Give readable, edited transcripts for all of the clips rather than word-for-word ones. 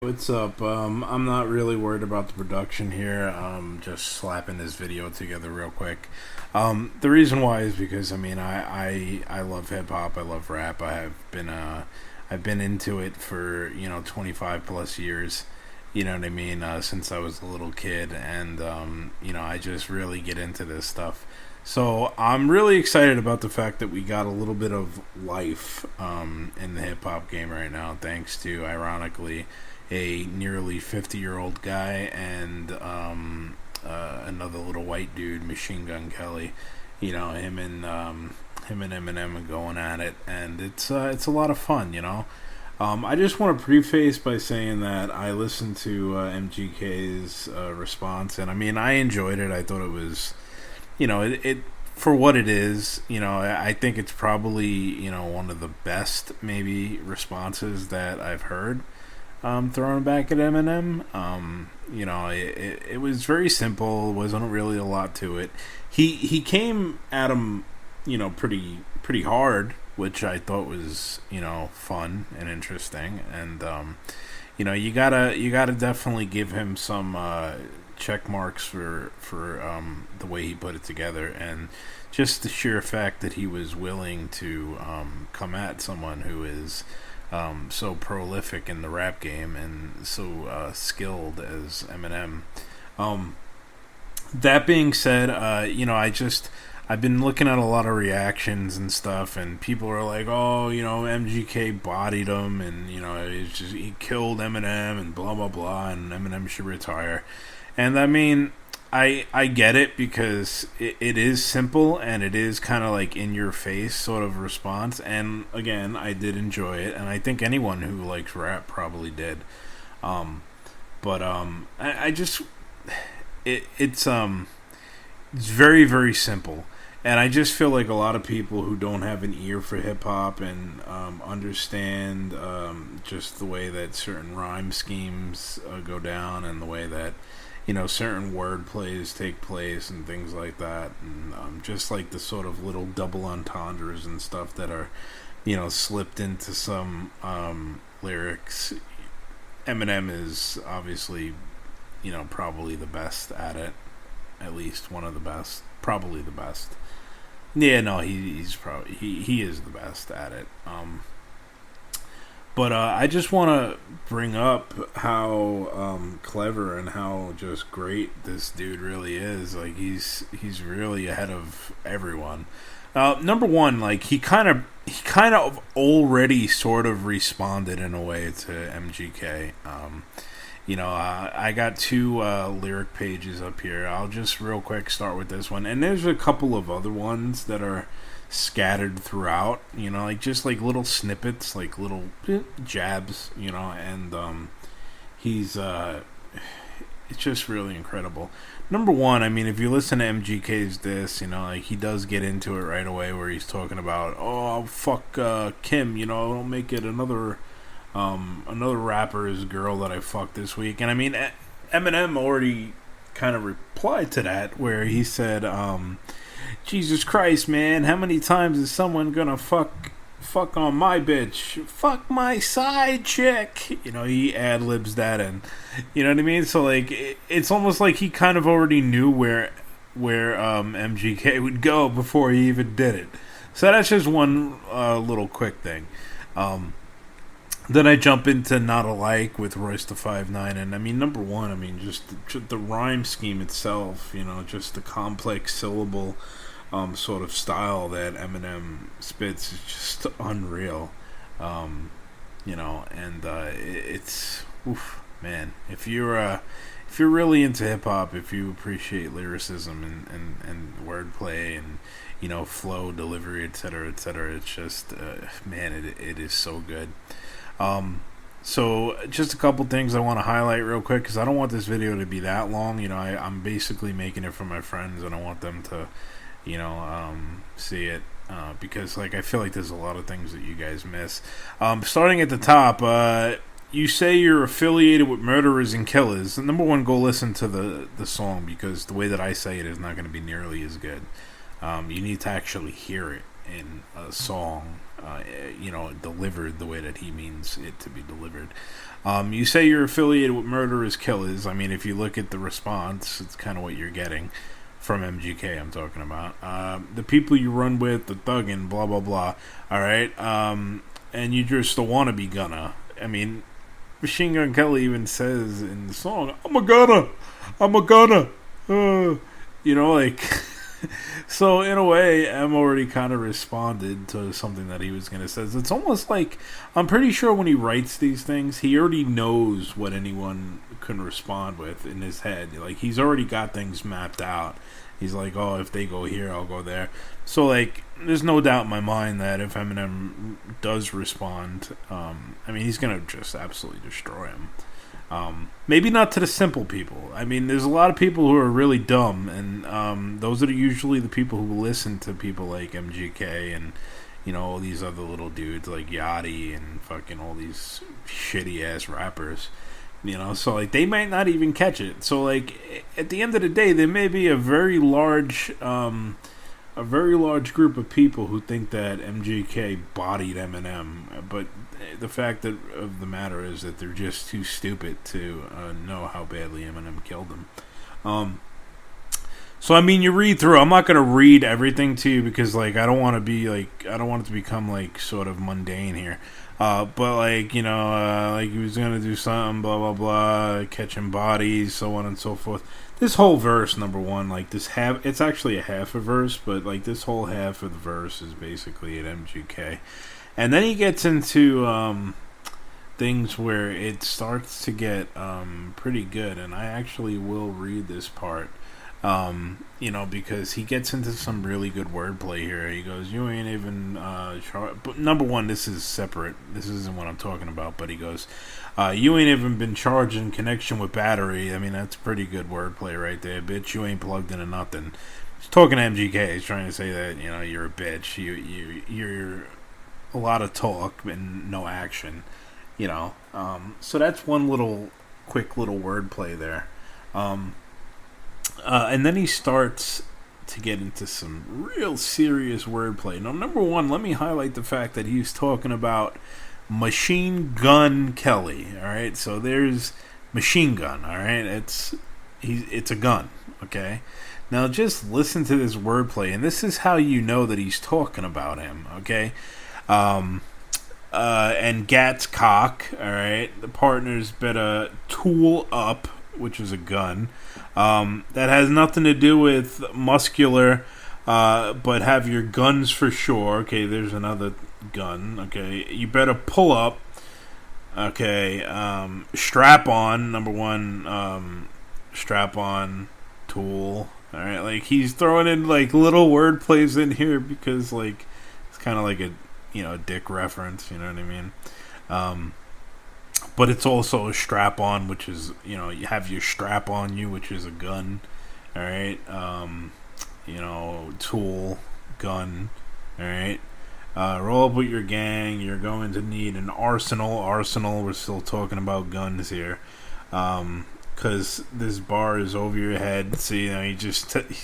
What's up? I'm not really worried about the production here. Just slapping this video together real quick. The reason why is because I love hip hop. I love rap. I've been into it for 25 plus years. You know what I mean? Since I was a little kid, and I just really get into this stuff. So I'm really excited about the fact that we got a little bit of life in the hip hop game right now, thanks to, ironically, a nearly 50-year-old guy and another little white dude, Machine Gun Kelly. Him and Eminem are going at it, and it's a lot of fun. I just want to preface by saying that I listened to MGK's response, and I enjoyed it. I thought it was, it for what it is. I think it's probably one of the best maybe responses that I've heard. Throwing back at Eminem. It was very simple. Wasn't really a lot to it. He came at him, pretty hard, which I thought was fun and interesting. And you gotta definitely give him some check marks for the way he put it together, and just the sheer fact that he was willing to come at someone who is so prolific in the rap game and so skilled as Eminem. That being said, I've been looking at a lot of reactions and stuff, and people are like, "Oh, MGK bodied him, and he killed Eminem, and blah blah blah, and Eminem should retire." And I get it because it is simple and it is kind of like in your face sort of response. And again, I did enjoy it, and I think anyone who likes rap probably did. I just it's very very simple, and I just feel like a lot of people who don't have an ear for hip hop and understand just the way that certain rhyme schemes go down, and the way that certain word plays take place and things like that, and just like the sort of little double entendres and stuff that are slipped into some lyrics. Eminem is obviously probably the best at it, at least one of the best, probably the best. Yeah, no, he's probably he is the best at it. But I just want to bring up how clever and how just great this dude really is. Like he's really ahead of everyone. Number one, like he kind of already sort of responded in a way to MGK. I got two lyric pages up here. I'll just real quick start with this one, and there's a couple of other ones that are scattered throughout, like just like little snippets, like little jabs, and he's it's just really incredible. Number one, if you listen to MGK's diss, like he does get into it right away, where he's talking about, oh, fuck Kim, don't make it another rapper's girl that I fucked this week. And Eminem already kind of replied to that, where he said, Jesus Christ, man, how many times is someone gonna fuck on my bitch? Fuck my side chick. He ad libs that, and you know what I mean? So like it's almost like he kind of already knew where MGK would go before he even did it. So that's just one little quick thing. Then I jump into Not Alike with Royce the 5'9", and number one, just the rhyme scheme itself, just the complex syllable sort of style that Eminem spits is just unreal. It's oof, man. If you're really into hip hop, if you appreciate lyricism and wordplay and flow, delivery, etc., etc., it's just man, it is so good. So just a couple things I want to highlight real quick, because I don't want this video to be that long. I'm basically making it for my friends, and I want them to see it, because like I feel like there's a lot of things that you guys miss. Starting at the top, you say you're affiliated with murderers and killers. Number one, go listen to the song, because the way that I say it is not going to be nearly as good. You need to actually hear it. in a song, delivered the way that he means it to be delivered. You say you're affiliated with murderous killers. I mean, if you look at the response, it's kind of what you're getting from MGK. I'm talking about the people you run with, the thuggin', blah blah blah. All right, and you just a wannabe gunner. I mean, Machine Gun Kelly even says in the song, "I'm a gunner, I'm a gunner." Like. So in a way, M already kind of responded to something that he was going to say. It's almost like, I'm pretty sure when he writes these things, he already knows what anyone can respond with in his head. Like, he's already got things mapped out. He's like, oh, if they go here, I'll go there. So, like, there's no doubt in my mind that if Eminem does respond, he's going to just absolutely destroy him. Maybe not to the simple people. I mean, there's a lot of people who are really dumb, and those are usually the people who listen to people like MGK and, all these other little dudes like Yachty and fucking all these shitty-ass rappers. So, like, they might not even catch it. So, like, at the end of the day, there may be a very large group of people who think that MGK bodied Eminem, but the fact of the matter is that they're just too stupid to know how badly Eminem killed them. So I mean, you read through. I'm not gonna read everything to you because, like, I don't want it to become like sort of mundane here. But like like he was gonna do something, blah blah blah, catching bodies, so on and so forth. This whole verse, number one, like it's actually a half a verse, but like this whole half of the verse is basically at MGK. And then he gets into things where it starts to get pretty good. And I actually will read this part, because he gets into some really good wordplay here. He goes, you ain't even... but number one, this is separate. This isn't what I'm talking about. But he goes, you ain't even been charged in connection with battery. I mean, that's pretty good wordplay right there. Bitch, you ain't plugged into nothing. He's talking to MGK. He's trying to say that, you're a bitch. You're a lot of talk and no action, so that's one quick little wordplay there, and then he starts to get into some real serious wordplay. Now, number one, let me highlight the fact that he's talking about Machine Gun Kelly. All right, so there's machine gun. All right, it's a gun. Okay, now just listen to this wordplay, and this is how you know that he's talking about him. Okay. And Gat's cock, alright, the partners better tool up, which is a gun, that has nothing to do with muscular, but have your guns for sure. Okay, there's another gun. Okay, you better pull up. Okay, strap on, number one, strap on, tool. Alright, like, he's throwing in, like, little word plays in here because, like, it's kind of like a dick reference, you know what I mean? But it's also a strap on, which is, you have your strap on you, which is a gun, alright? Tool, gun, alright? Roll up with your gang, you're going to need an arsenal, we're still talking about guns here, because this bar is over your head, so, he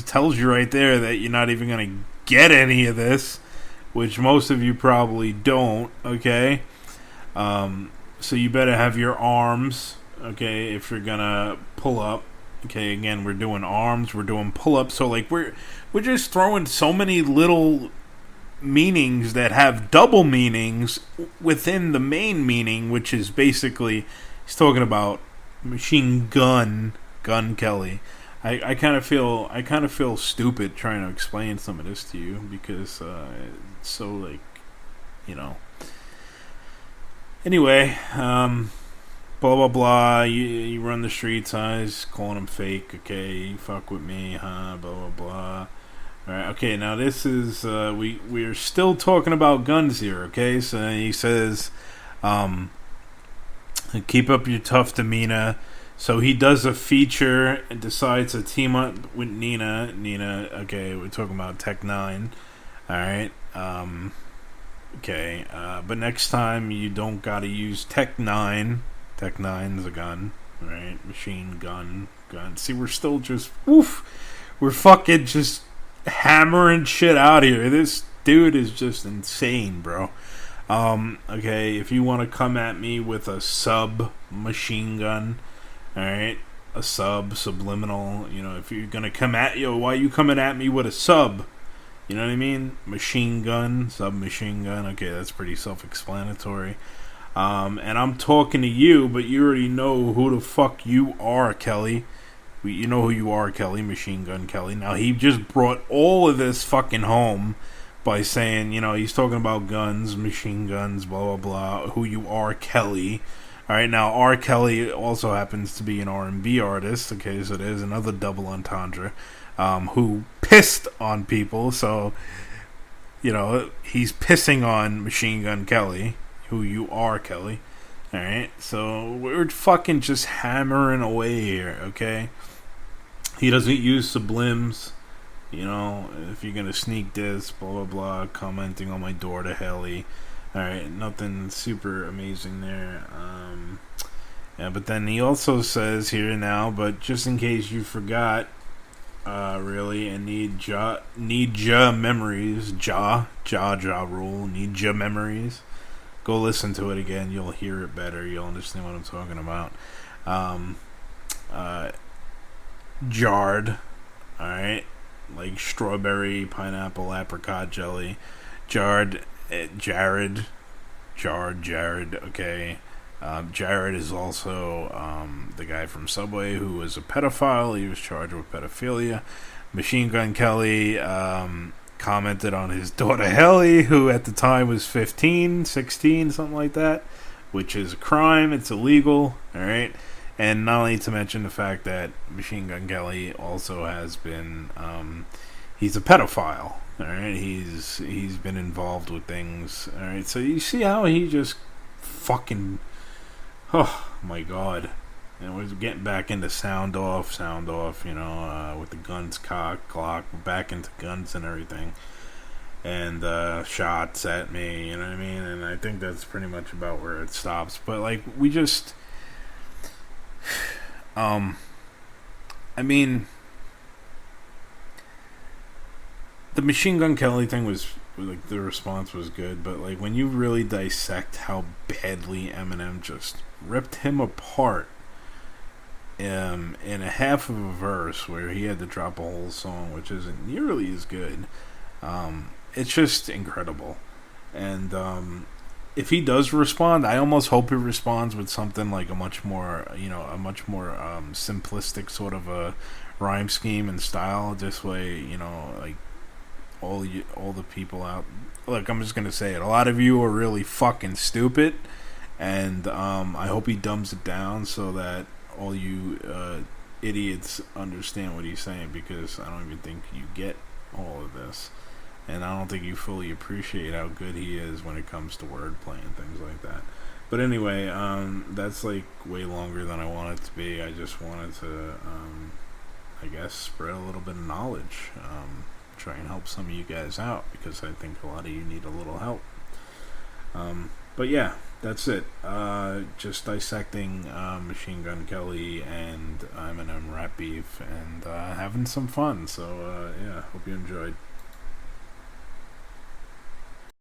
tells you right there that you're not even going to get any of this, which most of you probably don't, okay? So you better have your arms, okay, if you're gonna pull up. Okay, again, we're doing arms, we're doing pull-ups, so, like, we're just throwing so many little meanings that have double meanings within the main meaning, which is basically, he's talking about Machine Gun Kelly. I kind of feel stupid trying to explain some of this to you because it's so, like, Anyway, blah blah blah. You run the streets, eyes calling them fake. Okay, you fuck with me, huh? Blah blah blah. All right. Okay. Now this is we're still talking about guns here. Okay. So he says, keep up your tough demeanor. So he does a feature and decides to team up with Nina. Okay, we're talking about Tech 9. All right. Okay. But next time you don't gotta use Tech 9. Tech 9's a gun. All right. Machine gun. See, we're still just we're fucking just hammering shit out here. This dude is just insane, bro. Okay, if you want to come at me with a sub-machine gun, alright, a subliminal, if you're gonna come at, why are you coming at me with a sub? You know what I mean? Machine gun, submachine gun. Okay, that's pretty self-explanatory. And I'm talking to you, but you already know who the fuck you are, Kelly. You know who you are, Kelly, Machine Gun Kelly. Now, he just brought all of this fucking home by saying, he's talking about guns, machine guns, blah, blah, blah, who you are, Kelly. All right, now, R. Kelly also happens to be an R&B artist, okay, so there's another double entendre, who pissed on people, so, he's pissing on Machine Gun Kelly, who you are, Kelly. All right, so we're fucking just hammering away here, okay? He doesn't use sublims, if you're gonna sneak this, blah, blah, blah, commenting on my door to Helly. All right, nothing super amazing there. Yeah, but then he also says here now, but just in case you forgot, really, and need ja memories, ja rule, need ja memories. Go listen to it again. You'll hear it better. You'll understand what I'm talking about. Jarred, all right, like strawberry, pineapple, apricot jelly. Jared. Okay. Jared is also the guy from Subway who was a pedophile. He was charged with pedophilia. Machine Gun Kelly commented on his daughter Helly, who at the time was 15, 16, something like that, which is a crime. It's illegal, all right? And not only to mention the fact that Machine Gun Kelly also has been, he's a pedophile, all right? He's been involved with things, all right? So you see how he just fucking, oh my God. And we're getting back into sound off, with the guns clock, back into guns and everything. And shots at me, you know what I mean? And I think that's pretty much about where it stops. But, like, we just... I mean... The Machine Gun Kelly thing was... Like, the response was good. But, like, when you really dissect how badly Eminem just ripped him apart... in a half of a verse where he had to drop a whole song, which isn't nearly as good. It's just incredible. And if he does respond, I almost hope he responds with something like a much more simplistic sort of a rhyme scheme and style. This way, like all the people out. Look, I'm just gonna say it. A lot of you are really fucking stupid, and I hope he dumbs it down so that all you idiots understand what he's saying, because I don't even think you get all of this, and I don't think you fully appreciate how good he is when it comes to wordplay and things like that. But anyway, that's like way longer than I want it to be. I just wanted to, I guess, spread a little bit of knowledge, try and help some of you guys out, because I think a lot of you need a little help. But yeah, that's it. Just dissecting Machine Gun Kelly and Eminem rap beef and having some fun. So yeah, hope you enjoyed.